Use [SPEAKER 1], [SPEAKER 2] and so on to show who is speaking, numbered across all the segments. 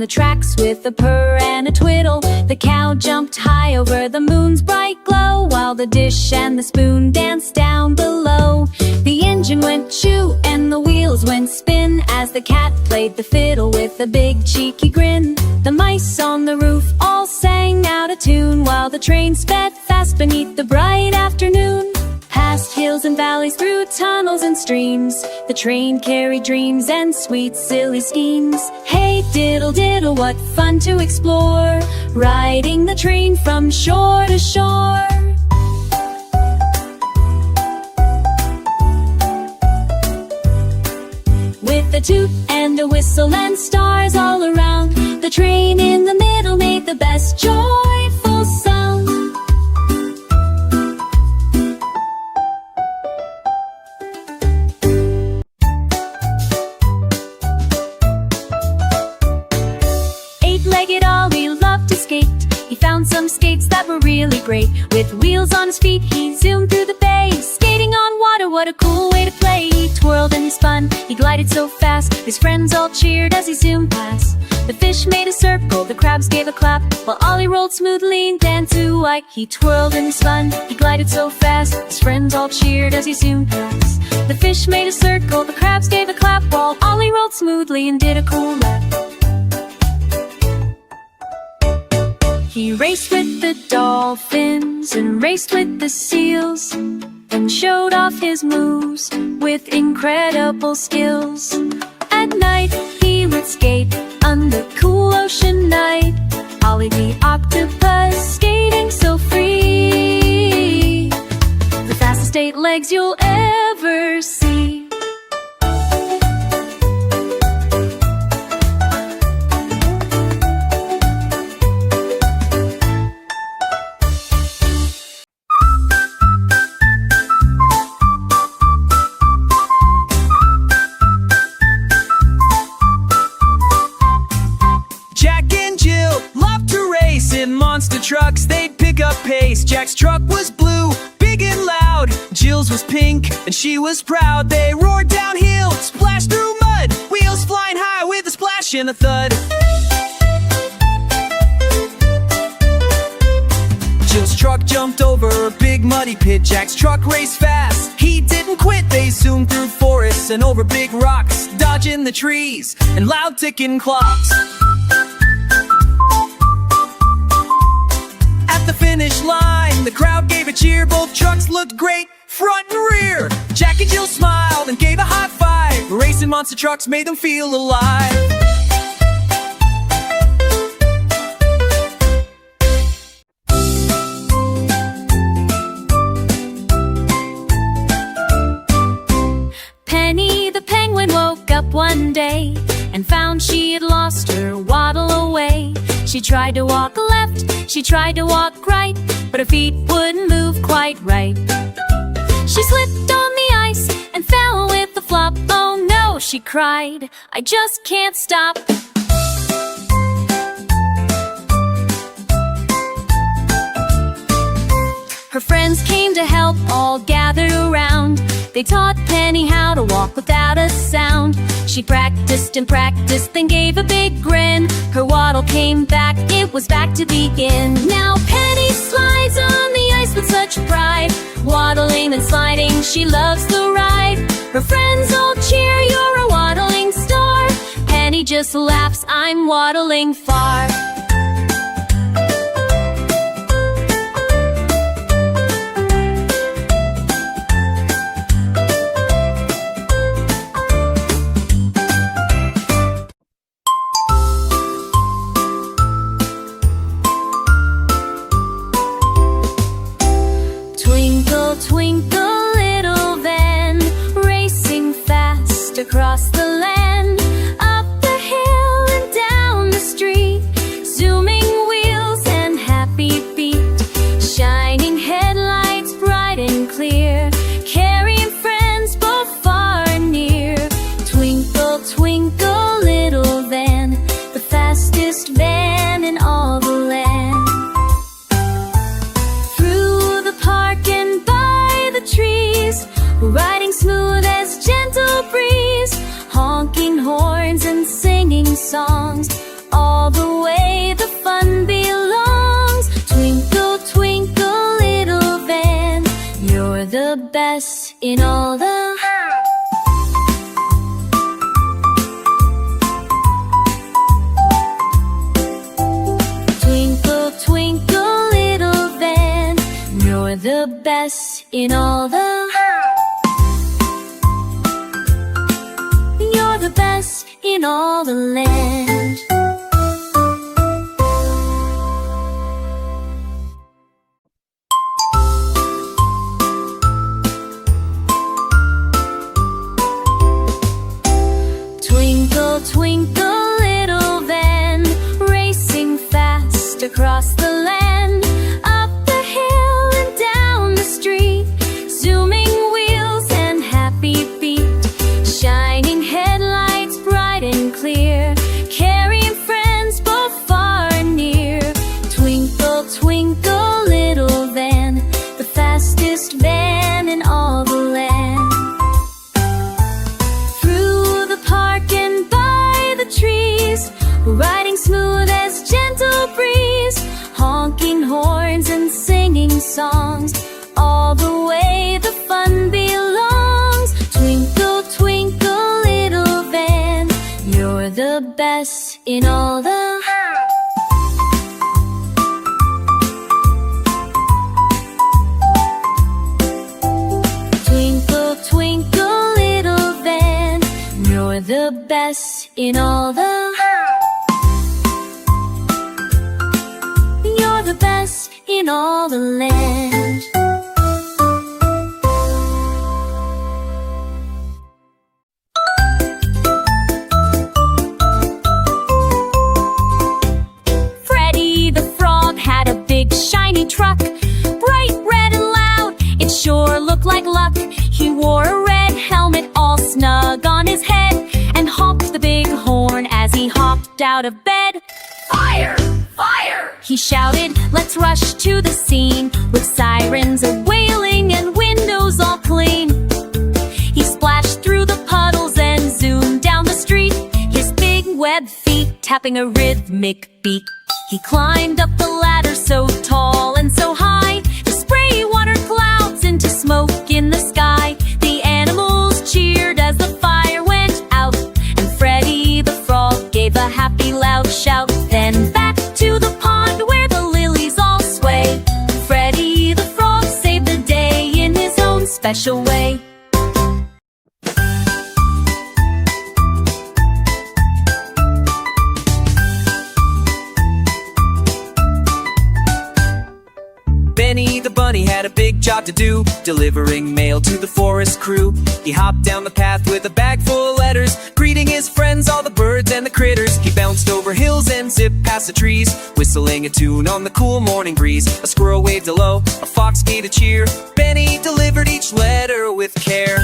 [SPEAKER 1] the tracks with a purr and a twiddle. The cow jumped high over the moon's bright glow, while the dish and the spoon danced down below. The engine went choo and the wheels went spin, as the cat played the fiddle with a big cheeky grin. The mice on the roof all sang out a tune, while the train sped fast beneath the bright afternoon. Past hills and valleys, through tunnels and streams, the train carried dreams and sweet silly schemes. Hey diddle diddle, what fun to explore, riding the train from shore to shore. With a toot and a whistle and stars all around, the train in the middle made the best joyful sound. Eight-legged Ollie loved to skate. He found some skates that were really great. With wheels on his feet, he zoomed through the bay. Skating on water, what a cool way to play. He twirled and he spun, he glided so fast, his friends all cheered as he zoomed past. The fish made a circle, the crabs gave a clap, while Ollie rolled smoothly and danced to white. He twirled and he spun, he glided so fast, his friends all cheered as he zoomed past. The fish made a circle, the crabs gave a clap, while Ollie rolled smoothly and did a cool lap. He raced with the dolphins and raced with the seals, and showed off his moves with incredible skills. At night he would skate on the cool ocean night, Ollie the octopus skating so free, the fastest 8 legs you'll ever see.
[SPEAKER 2] Monster trucks, they'd pick up pace. Jack's truck was blue, big and loud. Jill's was pink, and she was proud. They roared downhill, splashed through mud, wheels flying high with a splash and a thud. Jill's truck jumped over a big muddy pit. Jack's truck raced fast, he didn't quit. They zoomed through forests and over big rocks, dodging the trees and loud ticking clocks. At the finish line, the crowd gave a cheer. Both trucks looked great, front and rear. Jack and Jill smiled and gave a high five. Racing monster trucks made them feel alive.
[SPEAKER 1] Penny the penguin woke up one day and found she had lost her waddle away. She tried to walk left, she tried to walk right, but her feet wouldn't move quite right. She slipped on the ice and fell with a flop. Oh no, she cried, I just can't stop. Her friends came to help, all gathered around. They taught Penny how to walk without a sound. She practiced and practiced, then gave a big grin. Her waddle came back, it was back to begin. Now Penny slides on the ice with such pride, waddling and sliding, she loves the ride. Her friends all cheer, you're a waddling star. Penny just laughs, I'm waddling far. Twinkle, little van, racing fast across the land, up the hill and down the street, zooming wheels and happy feet, shining headlights bright and clear, carrying friends both far and near. Twinkle, twinkle, little van, the fastest van in all the land. Through the park and by the trees, riding smooth as gentle breeze, honking horns and singing songs, all the way the fun belongs. Twinkle, twinkle, little van, you're the best in all the Twinkle, twinkle, little van, you're the best in all the You're the best in all the land. Twinkle, twinkle, little van, racing fast across the land, up the hill and down the street, zooming wheels and happy feet, shining headlights bright and clear, carrying friends both far and near. Twinkle, twinkle, little van, the fastest van in all the land. Through the park and by the trees, riding smooth as gentle breeze, honking horns and singing songs, all the way the fun belongs. Twinkle, twinkle, little van, you're the best in all the Twinkle, twinkle, little van, you're the best in all the You're the best in all the land. Freddy the Frog had a big shiny truck, bright red and loud, it sure looked like luck. He wore a red helmet all snug on his head, and honked the big horn as he hopped out of bed. Fire! Fire! He shouted, let's rush to the scene, with sirens a-wailing and windows all clean. He splashed through the puddles and zoomed down the street, his big web feet tapping a rhythmic beat. He climbed up the ladder so tall and so high, the spray water clouds into smoke in the sky. The animals cheered as the fire went out, and Freddy the Frog gave a happy loud shout. Then back to the pond where the lilies all sway, Freddy the Frog saved the day in his own special way.
[SPEAKER 2] Benny the Bunny had a big job to do, delivering mail to the forest crew. He hopped down the path with a bag full of letters, greeting his friends, all the birds and the critters. He bounced over hills and zipped past the trees, whistling a tune on the cool morning breeze. A squirrel waved hello, a fox gave a cheer. Benny delivered each letter with care.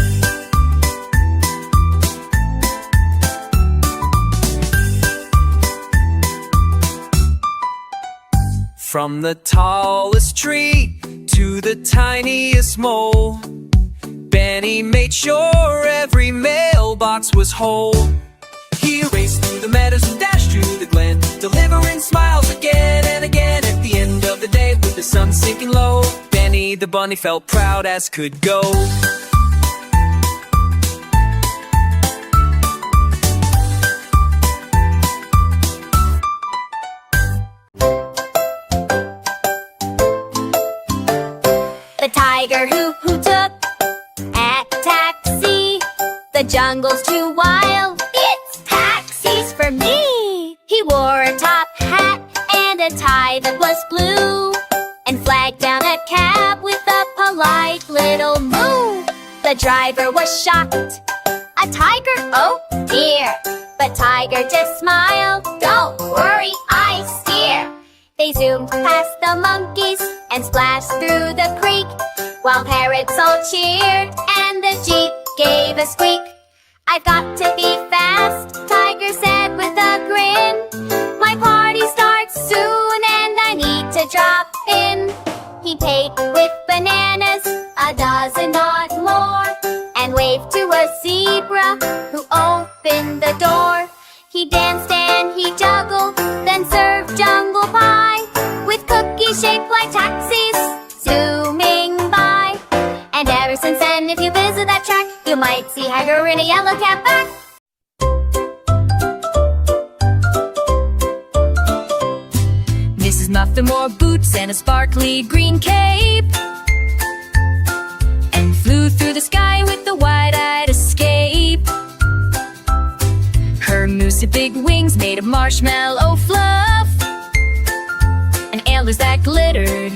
[SPEAKER 2] From the tallest tree to the tiniest mole, Benny made sure every mailbox was whole. He raced through the meadows and dashed through the glen, delivering smiles again and again. At the end of the day, with the sun sinking low, Benny the Bunny felt proud as could go.
[SPEAKER 1] The tiger who took a taxi. The jungle's too wild, it's taxis for me. He wore a top hat and a tie that was blue, and flagged down a cab with a polite little moo. The driver was shocked. A tiger? Oh dear. But Tiger just smiled. Don't worry, I steer. They zoomed past the monkeys and splashed through the creek, while parrots all cheered and the Jeep gave a squeak. I've got to be fast, Tiger said with a grin. My party starts soon and I need to drop in. He paid with bananas, a dozen not more, and waved to a zebra who opened the door.
[SPEAKER 3] He danced and he juggled, then served jungle pie, with cookies shaped like taxis zooming by. And ever since then, if you visit that track, you might see Hagger in a yellow cat back.
[SPEAKER 1] Mrs. Muffin wore boots and a sparkly green cape, and flew through the sky with a wide-eyed escape. Her moose had big wings made of marshmallow fluff, and antlers that glittered.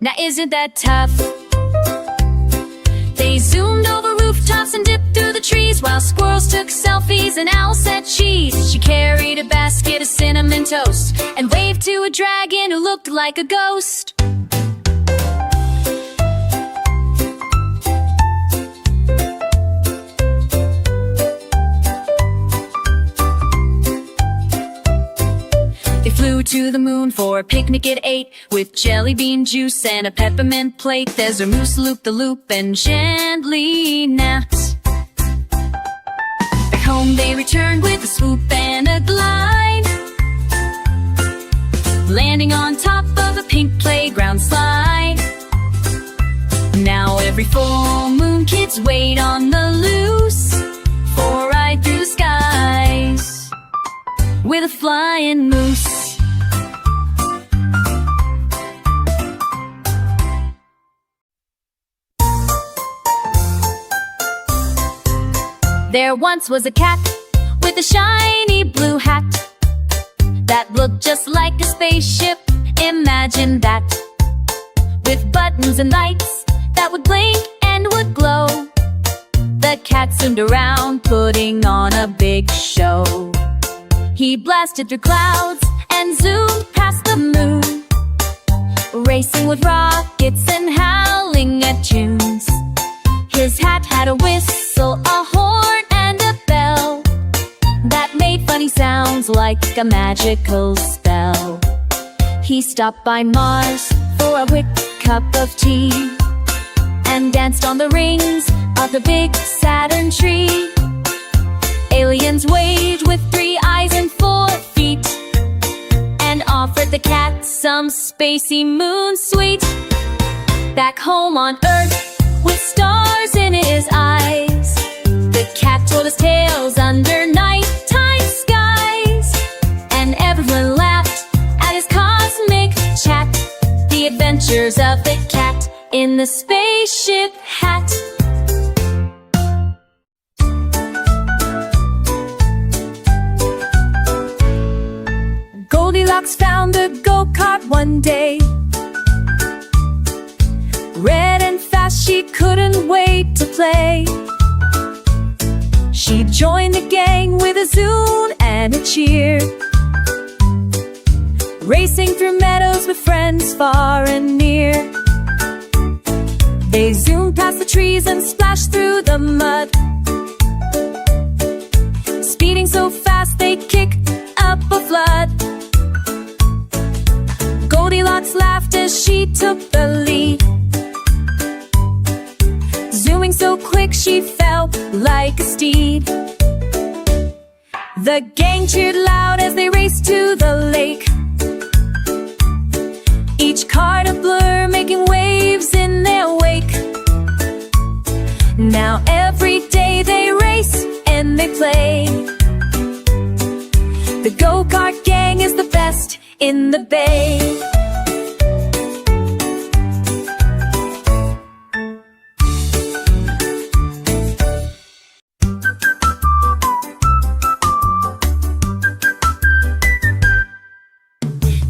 [SPEAKER 1] Now isn't that tough? They zoomed over rooftops and dipped through the trees, while squirrels took selfies and owls said cheese. She carried a basket of cinnamon toast and waved to a dragon who looked like a ghost. They flew to the moon for a picnic at 8, with jelly bean juice and a peppermint plate. There's a moose loop-the-loop and gently napped. Back home they returned with a swoop and a glide, landing on top of a pink playground slide. Now every full moon kids wait on the loose for a ride through the skies with a flying moose. There once was a cat with a shiny blue hat that looked just like a spaceship. Imagine that, with buttons and lights that would blink and would glow. The cat zoomed around, putting on a big show. He blasted through clouds and zoomed past the moon, racing with rockets and howling at tunes. His hat had a whistle, a horn, and a bell that made funny sounds like a magical spell. He stopped by Mars for a quick cup of tea and danced on the rings of the big Saturn tree. Aliens waved with 3 eyes and 4 feet and offered the cat some spacey moon sweet. Back home on Earth, with stars in his eyes, the cat told us tales under nighttime skies, and everyone laughed at his cosmic chat. The adventures of the cat in the spaceship hat. Goldilocks found a go-kart one day, red and fast, she couldn't wait to play. She joined the gang with a zoom and a cheer, racing through meadows with friends far and near. They zoomed past the trees and splashed through the mud, speeding so fast they kicked up a flood. Goldilocks laughed as she took the lead, zooming so quick she felt like a steed. The gang cheered loud as they raced to the lake, each car a blur making waves in their wake. Now every day they race and they play. The go-kart gang is the best in the bay.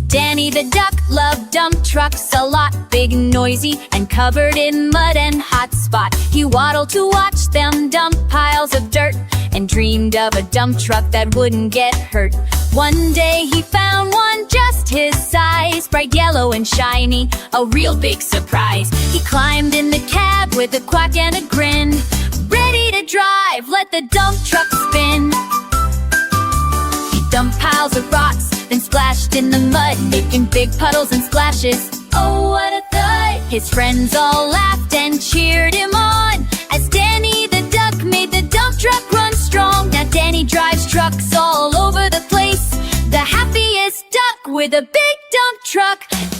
[SPEAKER 1] Danny the duck loved dump trucks a lot, big and noisy and covered in mud and hot spot. He waddled to watch them dump piles of dirt and dreamed of a dump truck that wouldn't get hurt. One day he found one just his size, bright yellow and shiny, a real big surprise. He climbed in the cab with a quack and a grin, ready to drive, let the dump truck spin. He dumped piles of rocks, then splashed in the mud, making big puddles and splashes. Oh, what a thud! His friends all laughed and cheered him on as Danny the duck made the dump truck run strong. Now Danny drives trucks all with a big dump truck.